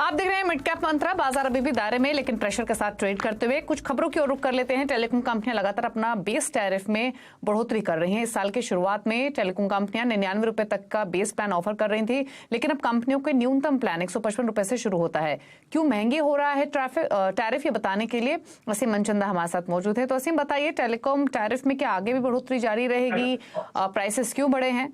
आप देख रहे हैं मिड कैप मंत्रा। बाजार अभी भी दायरे में लेकिन प्रेशर के साथ ट्रेड करते हुए। कुछ खबरों की ओर रुख कर लेते हैं। टेलीकॉम कंपनियां लगातार अपना बेस टैरिफ में बढ़ोतरी कर रही हैं। इस साल की शुरुआत में टेलीकॉम कंपनियां 99 रुपए तक का बेस प्लान ऑफर कर रही थी, लेकिन अब कंपनियों के न्यूनतम प्लान 155 रुपए से शुरू होता है। क्यों महंगे हो रहा है टैरिफ, ये बताने के लिए असीम मनचंदा हमारे साथ मौजूद है। तो असीम, बताइए, टेलीकॉम टैरिफ में क्या आगे भी बढ़ोतरी जारी रहेगी? प्राइसेस क्यों बढ़े हैं?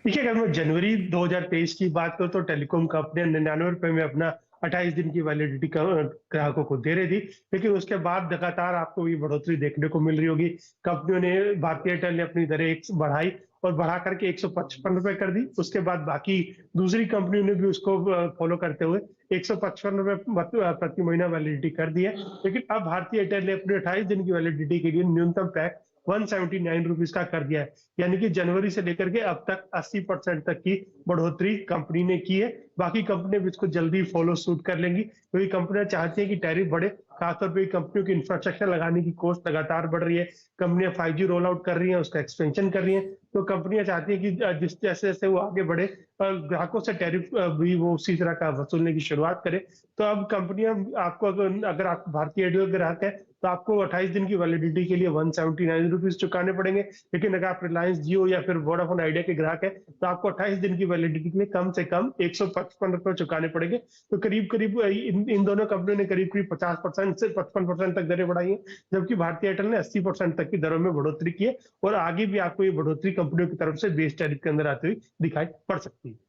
देखिए, अगर मैं जनवरी 2023 की बात करूं तो टेलीकॉम कंपनियां 99 रुपए में अपना 28 दिन की वैलिडिटी ग्राहकों को दे रही थी, लेकिन उसके बाद लगातार आपको ये बढ़ोतरी देखने को मिल रही होगी। कंपनियों ने, भारतीय एयरटेल ने अपनी दरें बढ़ाई और बढ़ा करके 155 रुपए कर दी। उसके बाद बाकी दूसरी कंपनियों ने भी उसको फॉलो करते हुए 155 रुपए प्रति महीना वैलिडिटी कर दी है। लेकिन अब भारतीय एयरटेल ने अपने 28 दिन की वैलिडिटी के लिए न्यूनतम पैक 179 रुपीज का कर दिया है। यानी कि जनवरी से लेकर के अब तक 80% तक की बढ़ोतरी कंपनी ने की है। बाकी कंपनियां भी इसको जल्दी फॉलो सूट कर लेंगी, क्योंकि कंपनियां चाहती है कि टैरिफ बढ़े। खासतौर पर कंपनियों की इंफ्रास्ट्रक्चर लगाने की कॉस्ट लगातार बढ़ रही है। कंपनियां 5G रोल आउट कर रही हैं, उसका एक्सपेंशन कर रही हैं। तो कंपनियां चाहती है कि जिस जैसे जैसे वो आगे बढ़े, ग्राहकों से टैरिफ भी वो उसी तरह का वसूलने की शुरुआत करे। तो अब कंपनियां आपको, अगर आप भारतीय एयरटेल ग्राहक है तो आपको 28 दिन की वैलिडिटी के लिए 179 रुपीज चुकाने पड़ेंगे। लेकिन अगर आप रिलायंस जियो या फिर वोडाफोन आइडिया के ग्राहक है तो आपको 28 दिन की वैलिडिटी के लिए कम से कम 155 रुपए चुकाने पड़ेंगे। तो करीब करीब इन दोनों कंपनियों ने करीब करीब 50% से 55% तक दरें बढ़ाई हैं, जबकि भारतीय एयरटेल ने 80% तक की दरों में बढ़ोतरी की है। और आगे भी आपको ये बढ़ोतरी कंपनियों की तरफ से बेस टैरिफ के अंदर आती हुई दिखाई पड़ सकती है।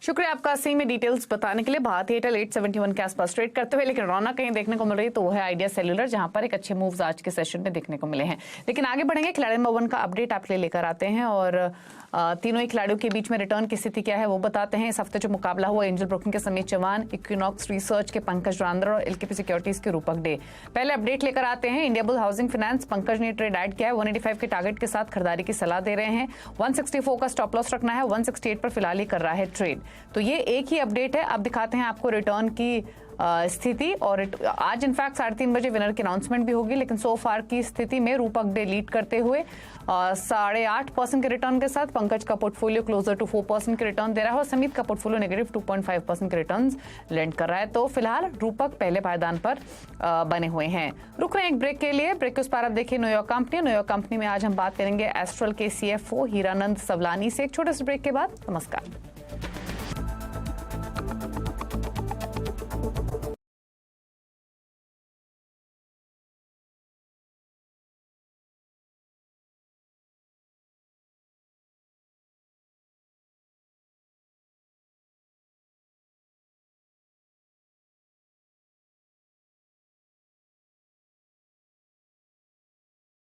शुक्रिया आपका असीम में डिटेल्स बताने के लिए। भारतीय एयरटेल 871 के आसपास ट्रेड करते हुए, लेकिन रौनक कहीं देखने को मिल रही है तो वो है आइडिया सेल्युलर, जहां पर एक अच्छे मूव्स आज के सेशन में देखने को मिले हैं। लेकिन आगे बढ़ेंगे, खिलाड़ी नंबर 1 का अपडेट आपके लिए लेकर आते हैं और तीनों ही खिलाड़ियों के बीच में रिटर्न की स्थिति क्या है वो बताते हैं। इस हफ्ते जो मुकाबला हुआ, एंजल ब्रोकिंग के समीत चौहान, इक्विनॉक्स रिसर्च के पंकज रांद्रा और एलकेपी सिक्योरिटीज के रूपक डे। पहले अपडेट लेकर आते हैं। इंडियाबुल हाउसिंग फाइनेंस, पंकज ने ट्रेड ऐड किया है। 185 के टारगेट के साथ खरीदारी की सलाह दे रहे हैं। 164 का स्टॉप लॉस रखना है। 168 पर फिलहाल ही कर रहा है ट्रेड। तो ये एक ही अपडेट है। अब दिखाते हैं आपको रिटर्न की स्थिति। और आज इनफैक्ट 3:30 बजे विनर की अनाउंसमेंट भी होगी, लेकिन सो फार की स्थिति में रूपक डे लीड करते हुए 8.5% के रिटर्न के साथ पंकज का पोर्टफोलियो क्लोजर टू 4% के रिटर्न दे रहा है और समीत का पोर्टफोलियो नेगेटिव 2.5% के रिटर्न लेंड कर रहा है। तो फिलहाल रूपक पहले पायदान पर बने हुए हैं। रुक रहे हैं एक ब्रेक के लिए। ब्रेक के उस पार आप देखिए न्यूयॉर्क कंपनी में आज हम बात करेंगे एस्ट्रल के CFO हीरानंद सवलानी से। एक छोटे से ब्रेक के बाद नमस्कार।